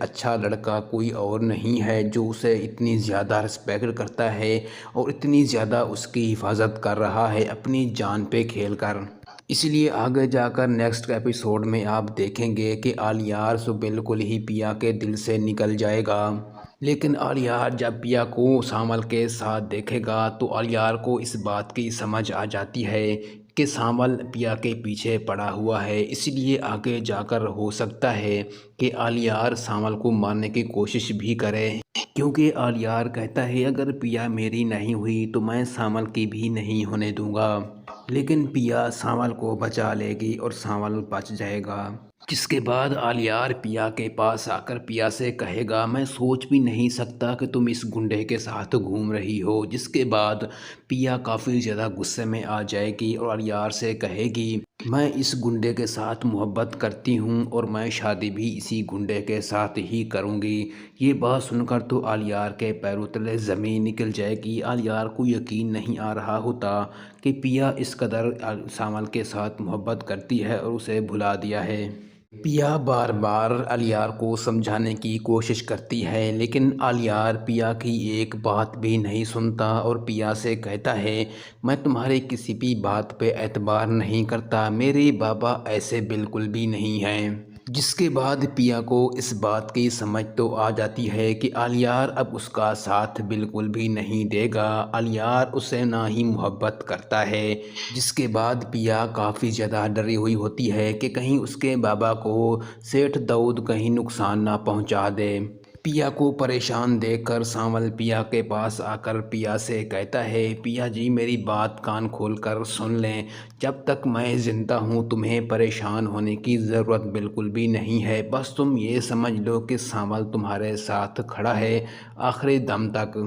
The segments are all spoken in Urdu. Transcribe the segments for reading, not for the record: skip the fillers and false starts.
اچھا لڑکا کوئی اور نہیں ہے جو اسے اتنی زیادہ رسپیکٹ کرتا ہے اور اتنی زیادہ اس کی حفاظت کر رہا ہے اپنی جان پہ کھیل کر۔ اس لیے آگے جا کر نیکسٹ ایپیسوڈ میں آپ دیکھیں گے کہ آلیار سو بالکل ہی پیا کے دل سے نکل جائے گا، لیکن آلیار جب پیا کو سامل کے ساتھ دیکھے گا تو آلیار کو اس بات کی سمجھ آ جاتی ہے کہ سامل پیا کے پیچھے پڑا ہوا ہے۔ اس لیے آگے جا کر ہو سکتا ہے کہ آلیار سامل کو مارنے کی کوشش بھی کرے، کیونکہ آلیار کہتا ہے اگر پیا میری نہیں ہوئی تو میں سامل کی بھی نہیں ہونے دوں گا، لیکن پیا سامل کو بچا لے گی اور سامل بچ جائے گا۔ جس کے بعد آلیار پیا کے پاس آ کر پیا سے کہے گا میں سوچ بھی نہیں سکتا کہ تم اس گنڈے کے ساتھ گھوم رہی ہو۔ جس کے بعد پیا کافی زیادہ غصے میں آ جائے گی اور آلیار سے کہے گی میں اس گنڈے کے ساتھ محبت کرتی ہوں اور میں شادی بھی اسی گنڈے کے ساتھ ہی کروں گی۔ یہ بات سن کر تو آلیار کے پیروں تلے زمین نکل جائے گی۔ آلیار کو یقین نہیں آ رہا ہوتا کہ پیا اس قدر سامل کے ساتھ محبت کرتی ہے اور اسے بھلا دیا ہے۔ پیا بار بار آلیار کو سمجھانے کی کوشش کرتی ہے، لیکن آلیار پیا کی ایک بات بھی نہیں سنتا اور پیا سے کہتا ہے میں تمہارے کسی بھی بات پہ اعتبار نہیں کرتا، میرے بابا ایسے بالکل بھی نہیں ہیں۔ جس کے بعد پیا کو اس بات کی سمجھ تو آ جاتی ہے کہ آلیار اب اس کا ساتھ بالکل بھی نہیں دے گا، آلیار اسے نہ ہی محبت کرتا ہے۔ جس کے بعد پیا کافی زیادہ ڈری ہوئی ہوتی ہے کہ کہیں اس کے بابا کو سیٹھ داؤد کہیں نقصان نہ پہنچا دے۔ پیا کو پریشان دیکھ کر سامل پیا کے پاس آ کر پیا سے کہتا ہے پیا جی میری بات کان کھول کر سن لیں، جب تک میں زندہ ہوں تمہیں پریشان ہونے کی ضرورت بالکل بھی نہیں ہے، بس تم یہ سمجھ لو کہ سامل تمہارے ساتھ کھڑا ہے آخری دم تک۔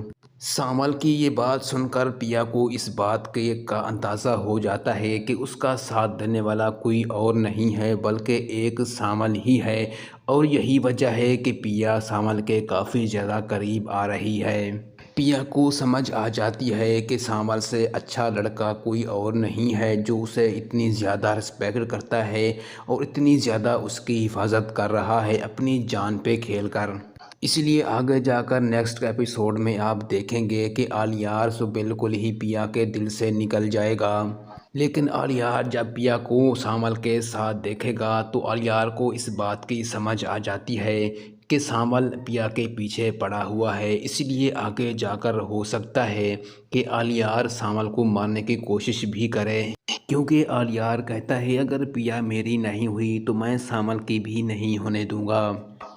سامل کی یہ بات سن کر پیا کو اس بات کا اندازہ ہو جاتا ہے کہ اس کا ساتھ دینے والا کوئی اور نہیں ہے بلکہ ایک سامل ہی ہے، اور یہی وجہ ہے کہ پیا سامل کے کافی زیادہ قریب آ رہی ہے۔ پیا کو سمجھ آ جاتی ہے کہ سامل سے اچھا لڑکا کوئی اور نہیں ہے جو اسے اتنی زیادہ رسپیکٹ کرتا ہے اور اتنی زیادہ اس کی حفاظت کر رہا ہے اپنی جان پہ کھیل کر۔ اس لیے آگے جا کر نیکسٹ ایپیسوڈ میں آپ دیکھیں گے کہ آلیار سو بالکل ہی پیا کے دل سے نکل جائے گا، لیکن آلیار جب پیا کو سامل کے ساتھ دیکھے گا تو آلیار کو اس بات کی سمجھ آ جاتی ہے کہ سامل پیا کے پیچھے پڑا ہوا ہے۔ اس لیے آگے جا کر ہو سکتا ہے کہ آلیار سامل کو مارنے کی کوشش بھی کرے، کیونکہ آلیار کہتا ہے اگر پیا میری نہیں ہوئی تو میں سامل کی بھی نہیں ہونے دوں گا،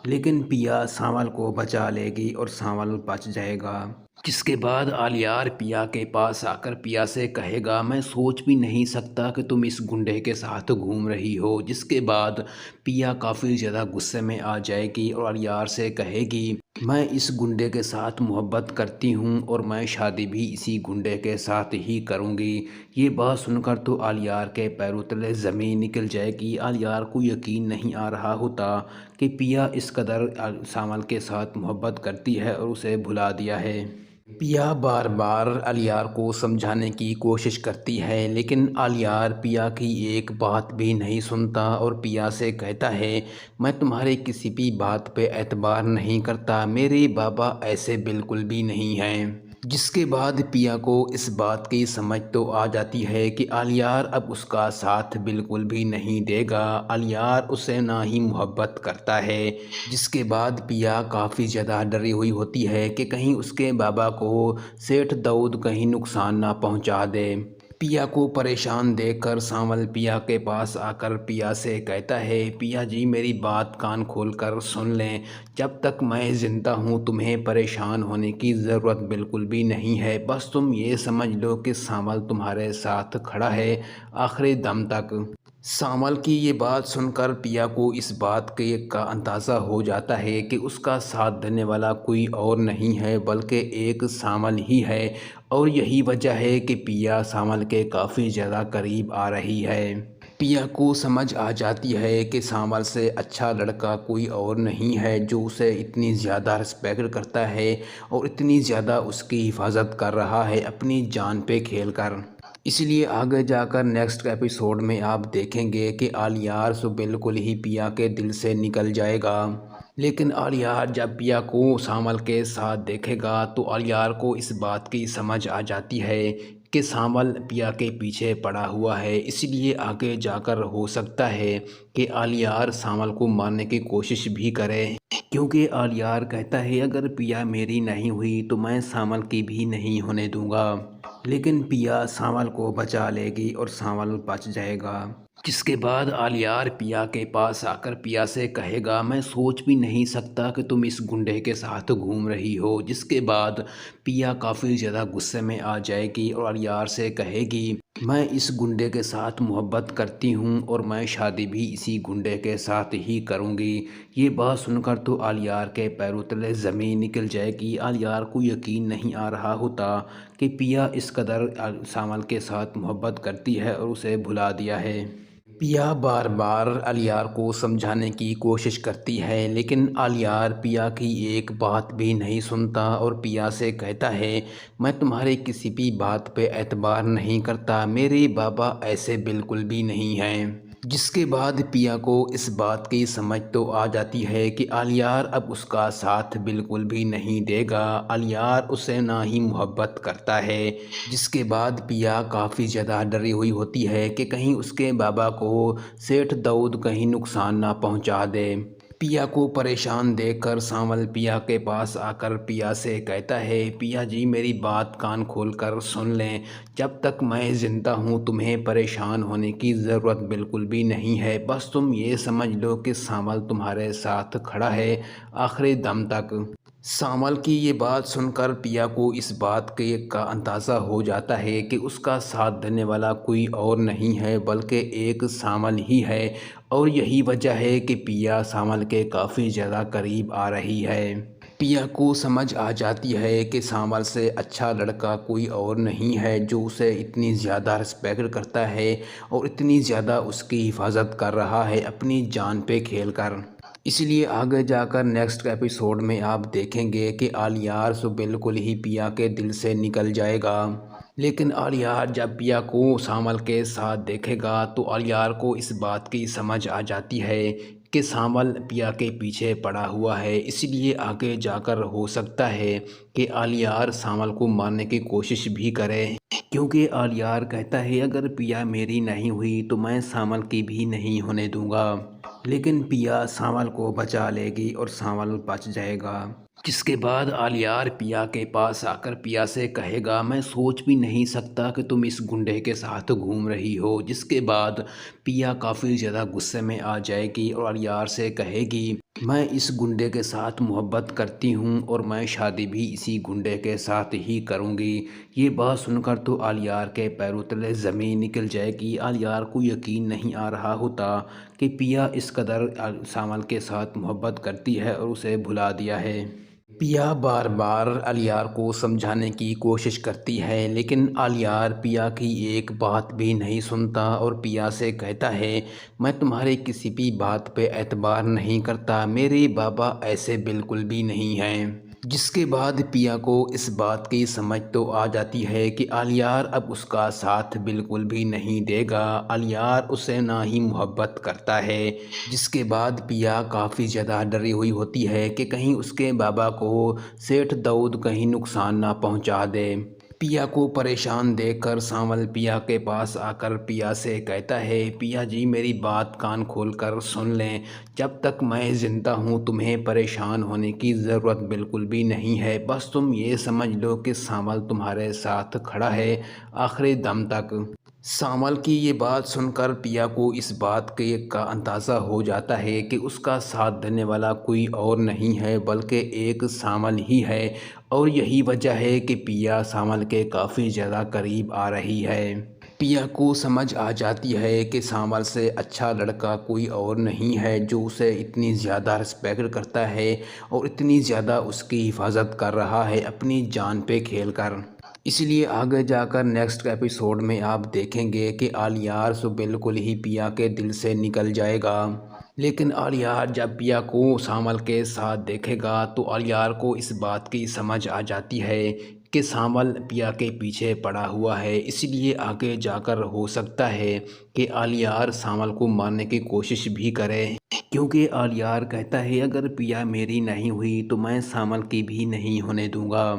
لیکن پیا سامل کو بچا لے گی اور سامل بچ جائے گا۔ جس کے بعد آلیار پیا کے پاس آ کر پیا سے کہے گا میں سوچ بھی نہیں سکتا کہ تم اس گنڈے کے ساتھ گھوم رہی ہو۔ جس کے بعد پیا کافی زیادہ غصے میں آ جائے گی اور آلیار سے کہے گی میں اس گنڈے کے ساتھ محبت کرتی ہوں اور میں شادی بھی اسی گنڈے کے ساتھ ہی کروں گی۔ یہ بات سن کر تو آلیار کے پیروں تلے زمین نکل جائے گی۔ آلیار کو یقین نہیں آ رہا ہوتا کہ پیا اس قدر سامل کے ساتھ محبت کرتی ہے اور اسے بھلا دیا ہے۔ پیا بار بار آلیار کو سمجھانے کی کوشش کرتی ہے، لیکن آلیار پیا کی ایک بات بھی نہیں سنتا اور پیا سے کہتا ہے میں تمہارے کسی بھی بات پہ اعتبار نہیں کرتا، میرے بابا ایسے بالکل بھی نہیں ہیں۔ جس کے بعد پیا کو اس بات کی سمجھ تو آ جاتی ہے کہ آلیار اب اس کا ساتھ بالکل بھی نہیں دے گا، آلیار اسے نہ ہی محبت کرتا ہے۔ جس کے بعد پیا کافی زیادہ ڈری ہوئی ہوتی ہے کہ کہیں اس کے بابا کو سیٹھ داؤد کہیں نقصان نہ پہنچا دے۔ پیا کو پریشان دیکھ کر سامل پیا کے پاس آ کر پیا سے کہتا ہے پیا جی میری بات کان کھول کر سن لیں، جب تک میں زندہ ہوں تمہیں پریشان ہونے کی ضرورت بالکل بھی نہیں ہے، بس تم یہ سمجھ لو کہ سامل تمہارے ساتھ کھڑا ہے آخری دم تک۔ سامل کی یہ بات سن کر پیا کو اس بات کا اندازہ ہو جاتا ہے کہ اس کا ساتھ دینے والا کوئی اور نہیں ہے بلکہ ایک سامل ہی ہے، اور یہی وجہ ہے کہ پیا سامل کے کافی زیادہ قریب آ رہی ہے۔ پیا کو سمجھ آ جاتی ہے کہ سامل سے اچھا لڑکا کوئی اور نہیں ہے جو اسے اتنی زیادہ رسپیکٹ کرتا ہے اور اتنی زیادہ اس کی حفاظت کر رہا ہے اپنی جان پہ کھیل کر۔ اس لیے آگے جا کر نیکسٹ ایپیسوڈ میں آپ دیکھیں گے کہ آلیار سو بالکل ہی پیا کے دل سے نکل جائے گا، لیکن آلیار جب پیا کو سامل کے ساتھ دیکھے گا تو آلیار کو اس بات کی سمجھ آ جاتی ہے کہ سامل پیا کے پیچھے پڑا ہوا ہے، اس لیے آگے جا کر ہو سکتا ہے کہ آلیار سامل کو مارنے کی کوشش بھی کرے، کیونکہ آلیار کہتا ہے اگر پیا میری نہیں ہوئی تو میں سامل کی بھی نہیں ہونے دوں گا، لیکن پیا سامل کو بچا لے گی اور سامل بچ جائے گا۔ جس کے بعد آلیار پیا کے پاس آ کر پیا سے کہے گا میں سوچ بھی نہیں سکتا کہ تم اس گنڈے کے ساتھ گھوم رہی ہو، جس کے بعد پیا کافی زیادہ غصے میں آ جائے گی اور آلیار سے کہے گی میں اس گنڈے کے ساتھ محبت کرتی ہوں اور میں شادی بھی اسی گنڈے کے ساتھ ہی کروں گی۔ یہ بات سن کر تو آلیار کے پیروں تلے زمین نکل جائے گی۔ آلیار کو یقین نہیں آ رہا ہوتا کہ پیا اس قدر سامل کے ساتھ محبت کرتی ہے اور اسے بھلا دیا ہے۔ پیا بار بار آلیار کو سمجھانے کی کوشش کرتی ہے، لیکن آلیار پیا کی ایک بات بھی نہیں سنتا اور پیا سے کہتا ہے میں تمہارے کسی بھی بات پہ اعتبار نہیں کرتا، میرے بابا ایسے بالکل بھی نہیں ہیں۔ جس کے بعد پیا کو اس بات کی سمجھ تو آ جاتی ہے کہ آلیار اب اس کا ساتھ بالکل بھی نہیں دے گا، آلیار اسے نہ ہی محبت کرتا ہے۔ جس کے بعد پیا کافی زیادہ ڈری ہوئی ہوتی ہے کہ کہیں اس کے بابا کو سیٹھ داؤد کہیں نقصان نہ پہنچا دے۔ پیا کو پریشان دیکھ کر سامل پیا کے پاس آ کر پیا سے کہتا ہے پیا جی میری بات کان کھول کر سن لیں، جب تک میں زندہ ہوں تمہیں پریشان ہونے کی ضرورت بالکل بھی نہیں ہے، بس تم یہ سمجھ لو کہ سامل تمہارے ساتھ کھڑا ہے آخری دم تک۔ سامل کی یہ بات سن کر پیا کو اس بات کا اندازہ ہو جاتا ہے کہ اس کا ساتھ دینے والا کوئی اور نہیں ہے بلکہ ایک سامل ہی ہے، اور یہی وجہ ہے کہ پیا سامل کے کافی زیادہ قریب آ رہی ہے۔ پیا کو سمجھ آ جاتی ہے کہ سامل سے اچھا لڑکا کوئی اور نہیں ہے جو اسے اتنی زیادہ رسپیکٹ کرتا ہے اور اتنی زیادہ اس کی حفاظت کر رہا ہے اپنی جان پہ کھیل کر۔ اس لیے آگے جا کر نیکسٹ ایپیسوڈ میں آپ دیکھیں گے کہ آلیار سو بالکل ہی پیا کے دل سے نکل جائے گا، لیکن آلیار جب پیا کو سامل کے ساتھ دیکھے گا تو آلیار کو اس بات کی سمجھ آ جاتی ہے کہ سامل پیا کے پیچھے پڑا ہوا ہے، اس لیے آگے جا کر ہو سکتا ہے کہ آلیار سامل کو مارنے کی کوشش بھی کرے، کیونکہ آلیار کہتا ہے اگر پیا میری نہیں ہوئی تو میں سامل کی بھی نہیں ہونے دوں گا، لیکن پیا سامل کو بچا لے گی اور سامل بچ جائے گا۔ جس کے بعد آلیار پیا کے پاس آ کر پیا سے کہے گا میں سوچ بھی نہیں سکتا کہ تم اس گنڈے کے ساتھ گھوم رہی ہو، جس کے بعد پیا کافی زیادہ غصے میں آ جائے گی اور آلیار سے کہے گی میں اس گنڈے کے ساتھ محبت کرتی ہوں اور میں شادی بھی اسی گنڈے کے ساتھ ہی کروں گی۔ یہ بات سن کر تو آلیار کے پیروں تلے زمین نکل جائے گی۔ آلیار کو یقین نہیں آ رہا ہوتا کہ پیا اس قدر سامل کے ساتھ محبت کرتی ہے اور اسے بھلا دیا ہے۔ پیا بار بار آلیار کو سمجھانے کی کوشش کرتی ہے، لیکن آلیار پیا کی ایک بات بھی نہیں سنتا اور پیا سے کہتا ہے میں تمہارے کسی بھی بات پہ اعتبار نہیں کرتا، میرے بابا ایسے بالکل بھی نہیں ہیں۔ جس کے بعد پیا کو اس بات کی سمجھ تو آ جاتی ہے کہ آلیار اب اس کا ساتھ بالکل بھی نہیں دے گا، آلیار اسے نہ ہی محبت کرتا ہے۔ جس کے بعد پیا کافی زیادہ ڈری ہوئی ہوتی ہے کہ کہیں اس کے بابا کو سیٹھ داؤد کہیں نقصان نہ پہنچا دے۔ پیا کو پریشان دیکھ کر سامل پیا کے پاس آ کر پیا سے کہتا ہے پیا جی میری بات کان کھول کر سن لیں، جب تک میں زندہ ہوں تمہیں پریشان ہونے کی ضرورت بالکل بھی نہیں ہے، بس تم یہ سمجھ لو کہ سامل تمہارے ساتھ کھڑا ہے آخری دم تک۔ سامل کی یہ بات سن کر پیا کو اس بات کا اندازہ ہو جاتا ہے کہ اس کا ساتھ دینے والا کوئی اور نہیں ہے بلکہ ایک سامل ہی ہے، اور یہی وجہ ہے کہ پیا سامل کے کافی زیادہ قریب آ رہی ہے۔ پیا کو سمجھ آ جاتی ہے کہ سامل سے اچھا لڑکا کوئی اور نہیں ہے جو اسے اتنی زیادہ رسپیکٹ کرتا ہے اور اتنی زیادہ اس کی حفاظت کر رہا ہے اپنی جان پہ کھیل کر۔ اس لیے آگے جا کر نیکسٹ ایپیسوڈ میں آپ دیکھیں گے کہ آلیار سو بالکل ہی پیا کے دل سے نکل جائے گا، لیکن آلیار جب پیا کو سامل کے ساتھ دیکھے گا تو آلیار کو اس بات کی سمجھ آ جاتی ہے کہ سانول پیا کے پیچھے پڑا ہوا ہے، اس لیے آگے جا کر ہو سکتا ہے کہ آلیار سانول کو مارنے کی کوشش بھی کرے، کیونکہ آلیار کہتا ہے اگر پیا میری نہیں ہوئی تو میں سانول کی بھی نہیں ہونے دوں گا،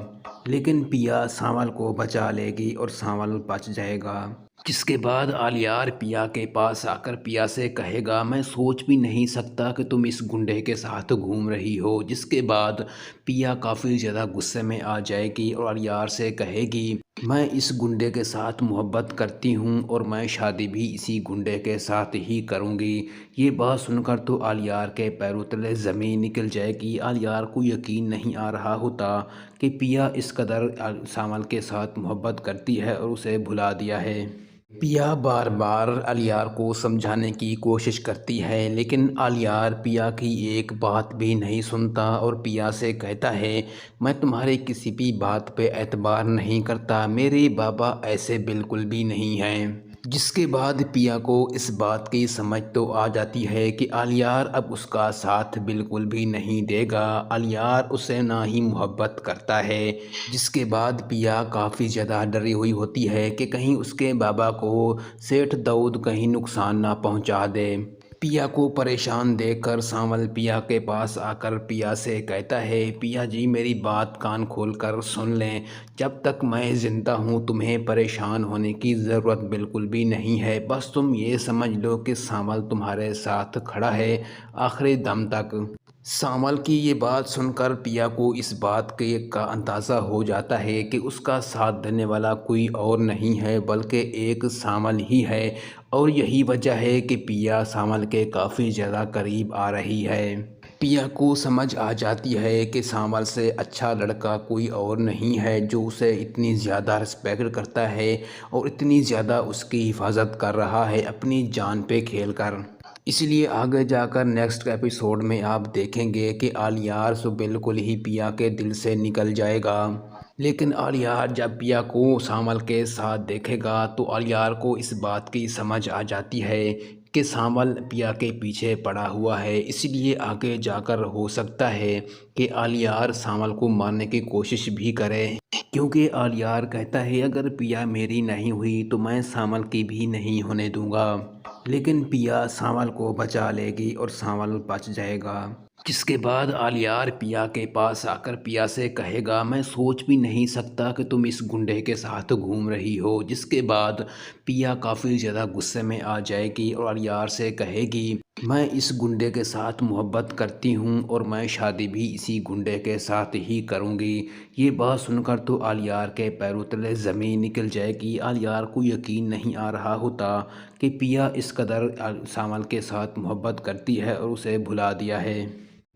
لیکن پیا سانول کو بچا لے گی اور سانول بچ جائے گا۔ جس کے بعد آلیار پیا کے پاس آ کر پیا سے کہے گا میں سوچ بھی نہیں سکتا کہ تم اس گنڈے کے ساتھ گھوم رہی ہو، جس کے بعد پیا کافی زیادہ غصے میں آ جائے گی اور آلیار سے کہے گی میں اس گنڈے کے ساتھ محبت کرتی ہوں اور میں شادی بھی اسی گنڈے کے ساتھ ہی کروں گی۔ یہ بات سن کر تو آلیار کے پیروں تلے زمین نکل جائے گی۔ آلیار کو یقین نہیں آ رہا ہوتا کہ پیا اس قدر سانول کے ساتھ محبت کرتی ہے اور اسے بھلا دیا ہے۔ پیا بار بار آلیار کو سمجھانے کی کوشش کرتی ہے، لیکن آلیار پیا کی ایک بات بھی نہیں سنتا اور پیا سے کہتا ہے میں تمہارے کسی بھی بات پہ اعتبار نہیں کرتا، میرے بابا ایسے بالکل بھی نہیں ہیں۔ جس کے بعد پیا کو اس بات کی سمجھ تو آ جاتی ہے کہ آلیار اب اس کا ساتھ بالکل بھی نہیں دے گا، آلیار اسے نہ ہی محبت کرتا ہے۔ جس کے بعد پیا کافی زیادہ ڈری ہوئی ہوتی ہے کہ کہیں اس کے بابا کو سیٹھ داؤد کہیں نقصان نہ پہنچا دے۔ پیا کو پریشان دیکھ کر سانول پیا کے پاس آ کر پیا سے کہتا ہے پیا جی میری بات کان کھول کر سن لیں، جب تک میں زندہ ہوں تمہیں پریشان ہونے کی ضرورت بالکل بھی نہیں ہے، بس تم یہ سمجھ لو کہ سانول تمہارے ساتھ کھڑا ہے آخری دم تک۔ سانول کی یہ بات سن کر پیا کو اس بات کا اندازہ ہو جاتا ہے کہ اس کا ساتھ دینے والا کوئی اور نہیں ہے بلکہ ایک سانول ہی ہے، اور یہی وجہ ہے کہ پیا سانول کے کافی زیادہ قریب آ رہی ہے۔ پیا کو سمجھ آ جاتی ہے کہ سانول سے اچھا لڑکا کوئی اور نہیں ہے جو اسے اتنی زیادہ رسپیکٹ کرتا ہے اور اتنی زیادہ اس کی حفاظت کر رہا ہے اپنی جان پہ کھیل کر۔ اس لیے آگے جا کر نیکسٹ ایپیسوڈ میں آپ دیکھیں گے کہ آلیار سو بالکل ہی پیا کے دل سے نکل جائے گا، لیکن آلیار جب پیا کو سانول کے ساتھ دیکھے گا تو آلیار کو اس بات کی سمجھ آ جاتی ہے کہ سانول پیا کے پیچھے پڑا ہوا ہے، اس لیے آگے جا کر ہو سکتا ہے کہ آلیار سانول کو مارنے کی کوشش بھی کرے، کیونکہ آلیار کہتا ہے اگر پیا میری نہیں ہوئی تو میں سانول کی بھی نہیں ہونے دوں گا، لیکن پیا سانول کو بچا لے گی اور سانول بچ جائے گا۔ جس کے بعد آلیار پیا کے پاس آ کر پیا سے کہے گا میں سوچ بھی نہیں سکتا کہ تم اس گنڈے کے ساتھ گھوم رہی ہو، جس کے بعد پیا کافی زیادہ غصے میں آ جائے گی اور آلیار سے کہے گی میں اس گنڈے کے ساتھ محبت کرتی ہوں اور میں شادی بھی اسی گنڈے کے ساتھ ہی کروں گی۔ یہ بات سن کر تو آلیار کے پیروں تلے زمین نکل جائے گی۔ آلیار کو یقین نہیں آ رہا ہوتا کہ پیا اس قدر سانول کے ساتھ محبت کرتی ہے اور اسے بھلا دیا ہے۔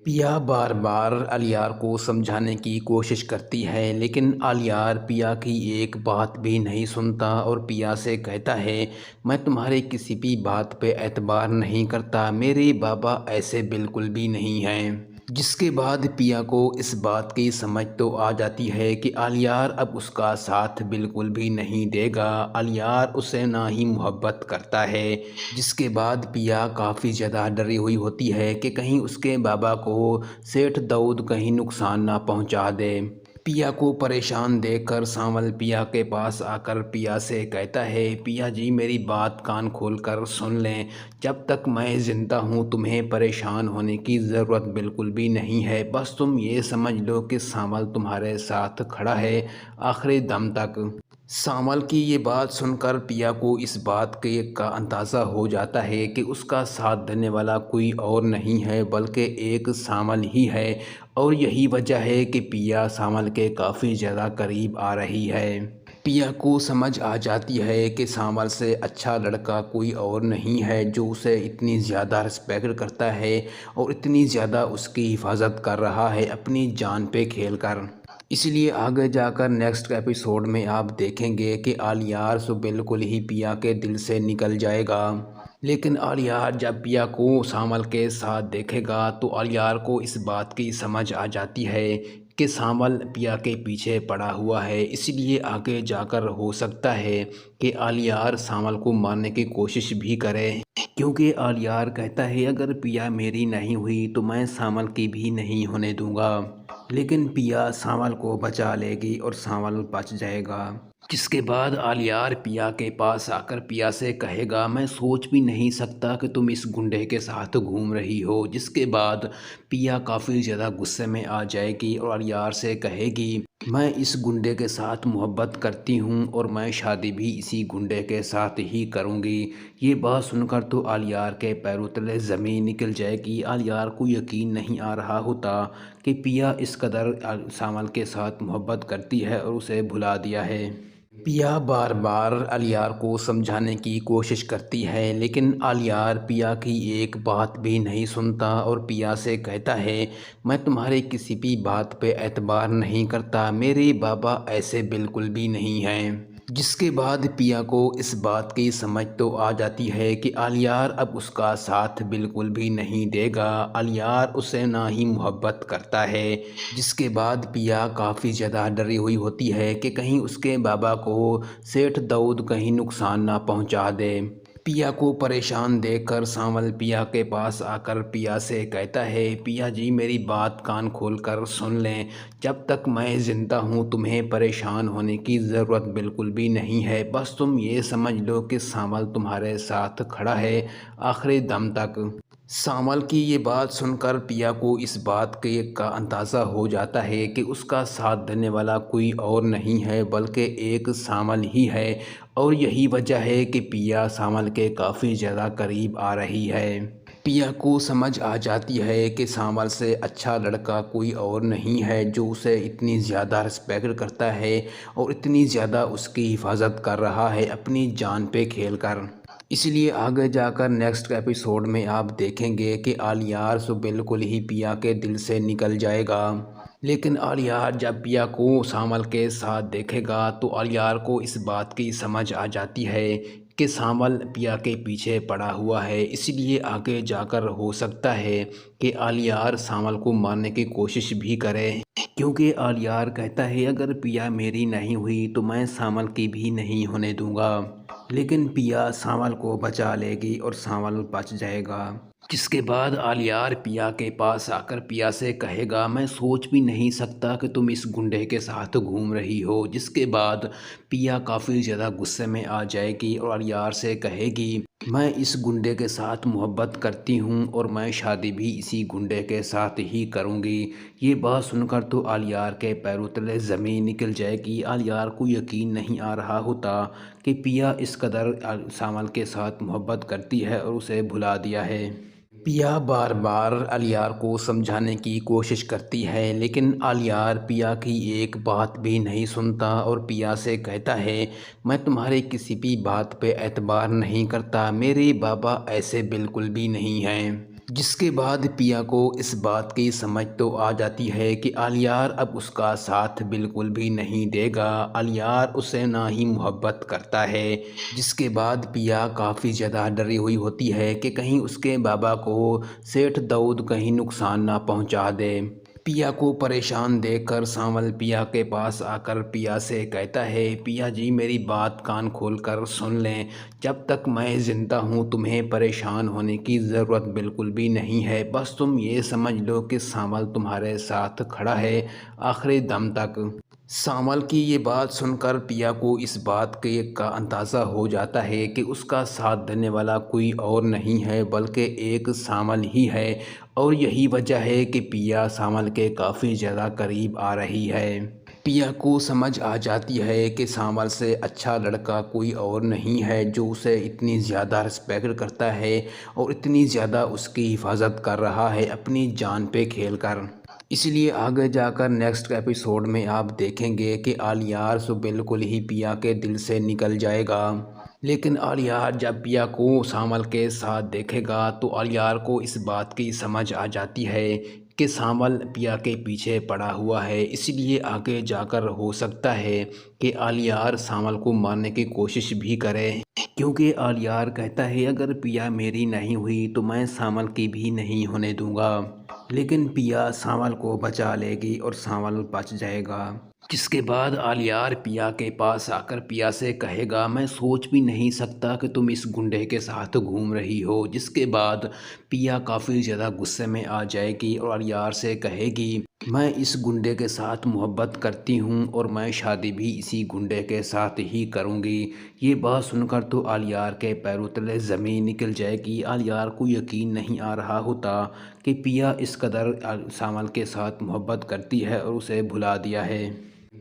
پیا بار بار آلیار کو سمجھانے کی کوشش کرتی ہے، لیکن آلیار پیا کی ایک بات بھی نہیں سنتا اور پیا سے کہتا ہے میں تمہارے کسی بھی بات پہ اعتبار نہیں کرتا، میرے بابا ایسے بالکل بھی نہیں ہیں۔ جس کے بعد پیا کو اس بات کی سمجھ تو آ جاتی ہے کہ آلیار اب اس کا ساتھ بالکل بھی نہیں دے گا، آلیار اسے نہ ہی محبت کرتا ہے۔ جس کے بعد پیا کافی زیادہ ڈری ہوئی ہوتی ہے کہ کہیں اس کے بابا کو سیٹھ داؤد کہیں نقصان نہ پہنچا دے۔ پیا کو پریشان دیکھ کر سانول پیا کے پاس آ کر پیا سے کہتا ہے پیا جی میری بات کان کھول کر سن لیں، جب تک میں زندہ ہوں تمہیں پریشان ہونے کی ضرورت بالکل بھی نہیں ہے، بس تم یہ سمجھ لو کہ سانول تمہارے ساتھ کھڑا ہے آخری دم تک۔ سانول کی یہ بات سن کر پیا کو اس بات کا اندازہ ہو جاتا ہے کہ اس کا ساتھ دینے والا کوئی اور نہیں ہے بلکہ ایک سانول ہی ہے، اور یہی وجہ ہے کہ پیا سانول کے کافی زیادہ قریب آ رہی ہے۔ پیا کو سمجھ آ جاتی ہے کہ سانول سے اچھا لڑکا کوئی اور نہیں ہے جو اسے اتنی زیادہ رسپیکٹ کرتا ہے اور اتنی زیادہ اس کی حفاظت کر رہا ہے اپنی جان پہ کھیل کر۔ اس لیے آگے جا کر نیکسٹ ایپیسوڈ میں آپ دیکھیں گے کہ آلیار سو بالکل ہی پیا کے دل سے نکل جائے گا، لیکن آلیار جب پیا کو سانول کے ساتھ دیکھے گا تو آلیار کو اس بات کی سمجھ آ جاتی ہے کہ سانول پیا کے پیچھے پڑا ہوا ہے، اس لیے آگے جا کر ہو سکتا ہے کہ آلیار سانول کو مارنے کی کوشش بھی کرے، کیونکہ آلیار کہتا ہے اگر پیا میری نہیں ہوئی تو میں سانول کی بھی نہیں ہونے دوں گا، لیکن پیا سانول کو بچا لے گی اور سانول بچ جائے گا، جس کے بعد آلیار پیا کے پاس آ کر پیا سے کہے گا میں سوچ بھی نہیں سکتا کہ تم اس گنڈے کے ساتھ گھوم رہی ہو، جس کے بعد پیا کافی زیادہ غصے میں آ جائے گی اور آلیار سے کہے گی میں اس گنڈے کے ساتھ محبت کرتی ہوں اور میں شادی بھی اسی گنڈے کے ساتھ ہی کروں گی۔ یہ بات سن کر تو آلیار کے پیروں تلے زمین نکل جائے گی۔ آلیار کو یقین نہیں آ رہا ہوتا کہ پیا اس قدر سانول کے ساتھ محبت کرتی ہے اور اسے بھلا دیا ہے۔ پیا بار بار آلیار کو سمجھانے کی کوشش کرتی ہے، لیکن آلیار پیا کی ایک بات بھی نہیں سنتا اور پیا سے کہتا ہے میں تمہارے کسی بھی بات پہ اعتبار نہیں کرتا، میرے بابا ایسے بالکل بھی نہیں ہیں۔ جس کے بعد پیا کو اس بات کی سمجھ تو آ جاتی ہے کہ آلیار اب اس کا ساتھ بالکل بھی نہیں دے گا، آلیار اسے نہ ہی محبت کرتا ہے۔ جس کے بعد پیا کافی زیادہ ڈری ہوئی ہوتی ہے کہ کہیں اس کے بابا کو سیٹھ داؤد کہیں نقصان نہ پہنچا دے۔ پیا کو پریشان دیکھ کر سانول پیا کے پاس آ کر پیا سے کہتا ہے پیا جی میری بات کان کھول کر سن لیں، جب تک میں زندہ ہوں تمہیں پریشان ہونے کی ضرورت بالکل بھی نہیں ہے، بس تم یہ سمجھ لو کہ سانول تمہارے ساتھ کھڑا ہے آخری دم تک۔ سانول کی یہ بات سن کر پیا کو اس بات کا اندازہ ہو جاتا ہے کہ اس کا ساتھ دینے والا کوئی اور نہیں ہے بلکہ ایک سانول ہی ہے، اور یہی وجہ ہے کہ پیا سانول کے کافی زیادہ قریب آ رہی ہے۔ پیا کو سمجھ آ جاتی ہے کہ سانول سے اچھا لڑکا کوئی اور نہیں ہے جو اسے اتنی زیادہ رسپیکٹ کرتا ہے اور اتنی زیادہ اس کی حفاظت کر رہا ہے اپنی جان پہ کھیل کر۔ اس لیے آگے جا کر نیکسٹ ایپیسوڈ میں آپ دیکھیں گے کہ آلیار سو بالکل ہی پیا کے دل سے نکل جائے گا، لیکن آلیار جب پیا کو سانول کے ساتھ دیکھے گا تو آلیار کو اس بات کی سمجھ آ جاتی ہے کہ سانول پیا کے پیچھے پڑا ہوا ہے، اس لیے آگے جا کر ہو سکتا ہے کہ آلیار سانول کو مارنے کی کوشش بھی کرے، کیونکہ آلیار کہتا ہے اگر پیا میری نہیں ہوئی تو میں سانول کی بھی نہیں ہونے دوں گا، لیکن پیا سانول کو بچا لے گی اور سانول بچ جائے گا۔ جس کے بعد آلیار پیا کے پاس آ کر پیا سے کہے گا میں سوچ بھی نہیں سکتا کہ تم اس گنڈے کے ساتھ گھوم رہی ہو، جس کے بعد پیا کافی زیادہ غصے میں آ جائے گی اور آلیار سے کہے گی میں اس گنڈے کے ساتھ محبت کرتی ہوں اور میں شادی بھی اسی گنڈے کے ساتھ ہی کروں گی۔ یہ بات سن کر تو آلیار کے پیروں تلے زمین نکل جائے گی۔ آلیار کو یقین نہیں آ رہا ہوتا کہ پیا اس قدر سانول کے ساتھ محبت کرتی ہے اور اسے بھلا دیا ہے۔ پیا بار بار آلیار کو سمجھانے کی کوشش کرتی ہے، لیکن آلیار پیا کی ایک بات بھی نہیں سنتا اور پیا سے کہتا ہے میں تمہارے کسی بھی بات پہ اعتبار نہیں کرتا، میرے بابا ایسے بالکل بھی نہیں ہیں۔ جس کے بعد پیا کو اس بات کی سمجھ تو آ جاتی ہے کہ آلیار اب اس کا ساتھ بالکل بھی نہیں دے گا، آلیار اسے نہ ہی محبت کرتا ہے۔ جس کے بعد پیا کافی زیادہ ڈری ہوئی ہوتی ہے کہ کہیں اس کے بابا کو سیٹھ داؤد کہیں نقصان نہ پہنچا دے۔ پیا کو پریشان دیکھ کر سانول پیا کے پاس آ کر پیا سے کہتا ہے پیا جی میری بات کان کھول کر سن لیں، جب تک میں زندہ ہوں تمہیں پریشان ہونے کی ضرورت بالکل بھی نہیں ہے، بس تم یہ سمجھ لو کہ سانول تمہارے ساتھ کھڑا ہے آخری دم تک۔ سانول کی یہ بات سن کر پیا کو اس بات کا اندازہ ہو جاتا ہے کہ اس کا ساتھ دینے والا کوئی اور نہیں ہے بلکہ ایک سانول ہی ہے، اور یہی وجہ ہے کہ پیا سانول کے کافی زیادہ قریب آ رہی ہے۔ پیا کو سمجھ آ جاتی ہے کہ سانول سے اچھا لڑکا کوئی اور نہیں ہے جو اسے اتنی زیادہ رسپیکٹ کرتا ہے اور اتنی زیادہ اس کی حفاظت کر رہا ہے اپنی جان پہ کھیل کر۔ اس لیے آگے جا کر نیکسٹ ایپیسوڈ میں آپ دیکھیں گے کہ آلیار سو بالکل ہی پیا کے دل سے نکل جائے گا، لیکن آلیار جب پیا کو سانول کے ساتھ دیکھے گا تو آلیار کو اس بات کی سمجھ آ جاتی ہے کہ سانول پیا کے پیچھے پڑا ہوا ہے، اس لیے آگے جا کر ہو سکتا ہے کہ آلیار سانول کو مارنے کی کوشش بھی کرے، کیونکہ آلیار کہتا ہے اگر پیا میری نہیں ہوئی تو میں سانول کی بھی نہیں ہونے دوں گا، لیکن پیا سانول کو بچا لے گی اور سانول بچ جائے گا۔ جس کے بعد آلیار پیا کے پاس آ کر پیا سے کہے گا میں سوچ بھی نہیں سکتا کہ تم اس گنڈے کے ساتھ گھوم رہی ہو، جس کے بعد پیا کافی زیادہ غصے میں آ جائے گی اور آلیار سے کہے گی میں اس گنڈے کے ساتھ محبت کرتی ہوں اور میں شادی بھی اسی گنڈے کے ساتھ ہی کروں گی۔ یہ بات سن کر تو آلیار کے پیروں تلے زمین نکل جائے گی۔ آلیار کو یقین نہیں آ رہا ہوتا کہ پیا اس قدر سامل کے ساتھ محبت کرتی ہے اور اسے بھلا دیا ہے۔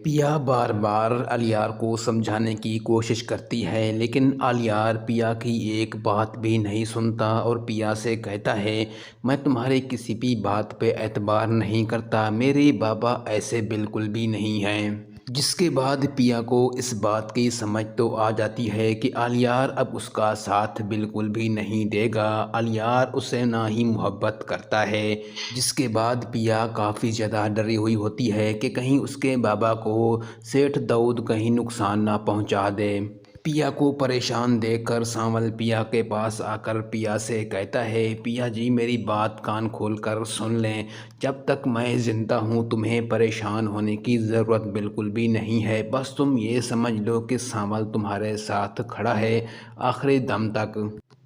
پیا بار بار آلیار کو سمجھانے کی کوشش کرتی ہے لیکن آلیار پیا کی ایک بات بھی نہیں سنتا اور پیا سے کہتا ہے، میں تمہارے کسی بھی بات پہ اعتبار نہیں کرتا، میرے بابا ایسے بالکل بھی نہیں ہیں۔ جس کے بعد پیا کو اس بات کی سمجھ تو آ جاتی ہے کہ آلیار اب اس کا ساتھ بالکل بھی نہیں دے گا، آلیار اسے نہ ہی محبت کرتا ہے۔ جس کے بعد پیا کافی زیادہ ڈری ہوئی ہوتی ہے کہ کہیں اس کے بابا کو سیٹھ داؤد کہیں نقصان نہ پہنچا دے۔ پیا کو پریشان دیکھ کر سانول پیا کے پاس آ کر پیا سے کہتا ہے، پیا جی میری بات کان کھول کر سن لیں، جب تک میں زندہ ہوں تمہیں پریشان ہونے کی ضرورت بالکل بھی نہیں ہے، بس تم یہ سمجھ لو کہ سانول تمہارے ساتھ کھڑا ہے آخری دم تک۔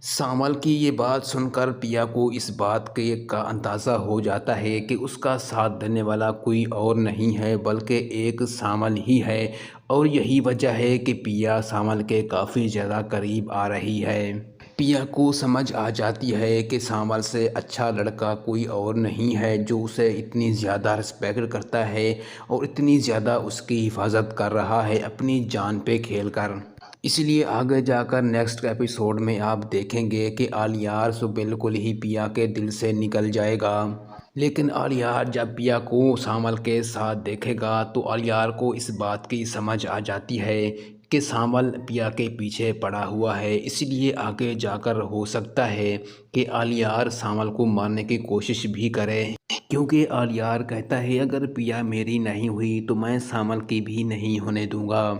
سانول کی یہ بات سن کر پیا کو اس بات کا اندازہ ہو جاتا ہے کہ اس کا ساتھ دینے والا کوئی اور نہیں ہے بلکہ ایک سانول ہی ہے، اور یہی وجہ ہے کہ پیا سانول کے کافی زیادہ قریب آ رہی ہے۔ پیا کو سمجھ آ جاتی ہے کہ سانول سے اچھا لڑکا کوئی اور نہیں ہے جو اسے اتنی زیادہ رسپیکٹ کرتا ہے اور اتنی زیادہ اس کی حفاظت کر رہا ہے اپنی جان پہ کھیل کر۔ اس لیے آگے جا کر نیکسٹ ایپیسوڈ میں آپ دیکھیں گے کہ آلیار سو بالکل ہی پیا کے دل سے نکل جائے گا، لیکن آلیار جب پیا کو سانول کے ساتھ دیکھے گا تو آلیار کو اس بات کی سمجھ آ جاتی ہے کہ سانول پیا کے پیچھے پڑا ہوا ہے، اس لیے آگے جا کر ہو سکتا ہے کہ آلیار سانول کو مارنے کی کوشش بھی کرے، کیونکہ آلیار کہتا ہے اگر پیا میری نہیں ہوئی تو میں سانول کی بھی نہیں ہونے دوں گا،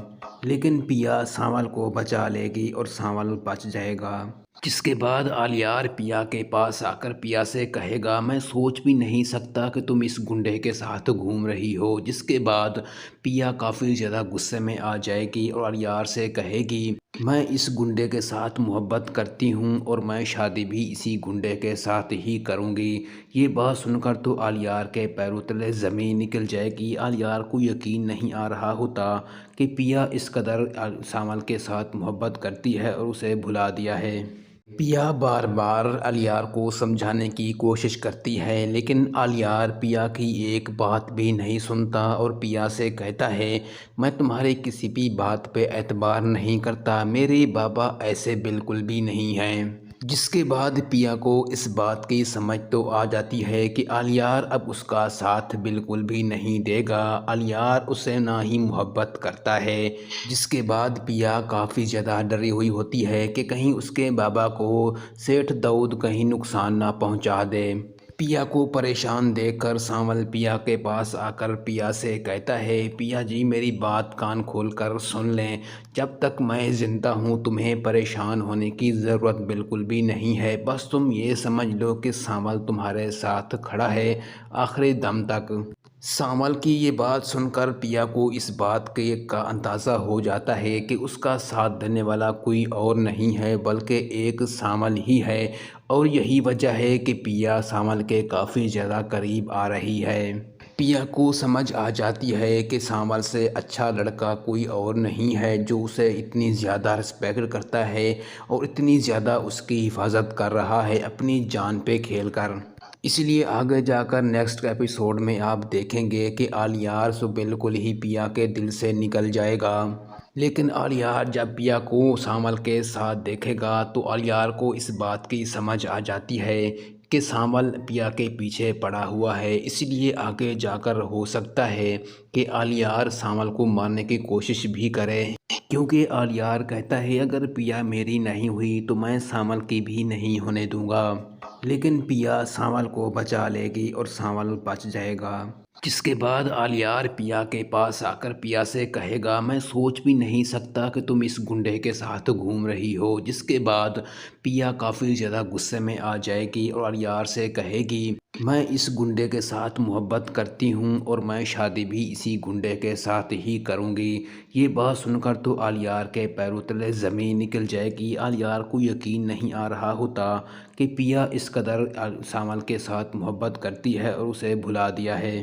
لیکن پیا سانول کو بچا لے گی اور سانول بچ جائے گا۔ جس کے بعد آلیار پیا کے پاس آ کر پیا سے کہے گا، میں سوچ بھی نہیں سکتا کہ تم اس گنڈے کے ساتھ گھوم رہی ہو۔ جس کے بعد پیا کافی زیادہ غصے میں آ جائے گی اور آلیار سے کہے گی، میں اس گنڈے کے ساتھ محبت کرتی ہوں اور میں شادی بھی اسی گنڈے کے ساتھ ہی کروں گی۔ یہ بات سن کر تو آلیار کے پیروں تلے زمین نکل جائے گی۔ آلیار کو یقین نہیں آ رہا ہوتا کہ پیا اس قدر سانول کے ساتھ محبت کرتی ہے اور اسے بھلا دیا ہے۔ پیا بار بار آلیار کو سمجھانے کی کوشش کرتی ہے لیکن آلیار پیا کی ایک بات بھی نہیں سنتا اور پیا سے کہتا ہے، میں تمہارے کسی بھی بات پہ اعتبار نہیں کرتا، میرے بابا ایسے بالکل بھی نہیں ہیں۔ جس کے بعد پیا کو اس بات کی سمجھ تو آ جاتی ہے کہ آلیار اب اس کا ساتھ بالکل بھی نہیں دے گا، آلیار اسے نہ ہی محبت کرتا ہے۔ جس کے بعد پیا کافی زیادہ ڈری ہوئی ہوتی ہے کہ کہیں اس کے بابا کو سیٹھ داؤد کہیں نقصان نہ پہنچا دے۔ پیا کو پریشان دیکھ کر سانول پیا کے پاس آ کر پیا سے کہتا ہے، پیا جی میری بات کان کھول کر سن لیں، جب تک میں زندہ ہوں تمہیں پریشان ہونے کی ضرورت بالکل بھی نہیں ہے، بس تم یہ سمجھ لو کہ سانول تمہارے ساتھ کھڑا ہے آخری دم تک۔ سانول کی یہ بات سن کر پیا کو اس بات کا اندازہ ہو جاتا ہے کہ اس کا ساتھ دینے والا کوئی اور نہیں ہے بلکہ ایک سانول ہی ہے، اور یہی وجہ ہے کہ پیا سانول کے کافی زیادہ قریب آ رہی ہے۔ پیا کو سمجھ آ جاتی ہے کہ سانول سے اچھا لڑکا کوئی اور نہیں ہے جو اسے اتنی زیادہ رسپیکٹ کرتا ہے اور اتنی زیادہ اس کی حفاظت کر رہا ہے اپنی جان پہ کھیل کر۔ اس لیے آگے جا کر نیکسٹ ایپیسوڈ میں آپ دیکھیں گے کہ آلیار سو بالکل ہی پیا کے دل سے نکل جائے گا، لیکن آلیار جب پیا کو سانول کے ساتھ دیکھے گا تو آلیار کو اس بات کی سمجھ آ جاتی ہے کہ سانول پیا کے پیچھے پڑا ہوا ہے، اس لیے آگے جا کر ہو سکتا ہے کہ آلیار سانول کو مارنے کی کوشش بھی کرے، کیونکہ آلیار کہتا ہے اگر پیا میری نہیں ہوئی تو میں سانول کی بھی نہیں ہونے دوں گا، لیکن پیا سانول کو بچا لے گی اور سانول بچ جائے گا۔ جس کے بعد آلیار پیا کے پاس آ کر پیا سے کہے گا، میں سوچ بھی نہیں سکتا کہ تم اس گنڈے کے ساتھ گھوم رہی ہو۔ جس کے بعد پیا کافی زیادہ غصے میں آ جائے گی اور آلیار سے کہے گی، میں اس گنڈے کے ساتھ محبت کرتی ہوں اور میں شادی بھی اسی گنڈے کے ساتھ ہی کروں گی۔ یہ بات سن کر تو آلیار کے پیروں تلے زمین نکل جائے گی۔ آلیار کو یقین نہیں آ رہا ہوتا کہ پیا اس قدر سانول کے ساتھ محبت کرتی ہے اور اسے بھلا دیا ہے۔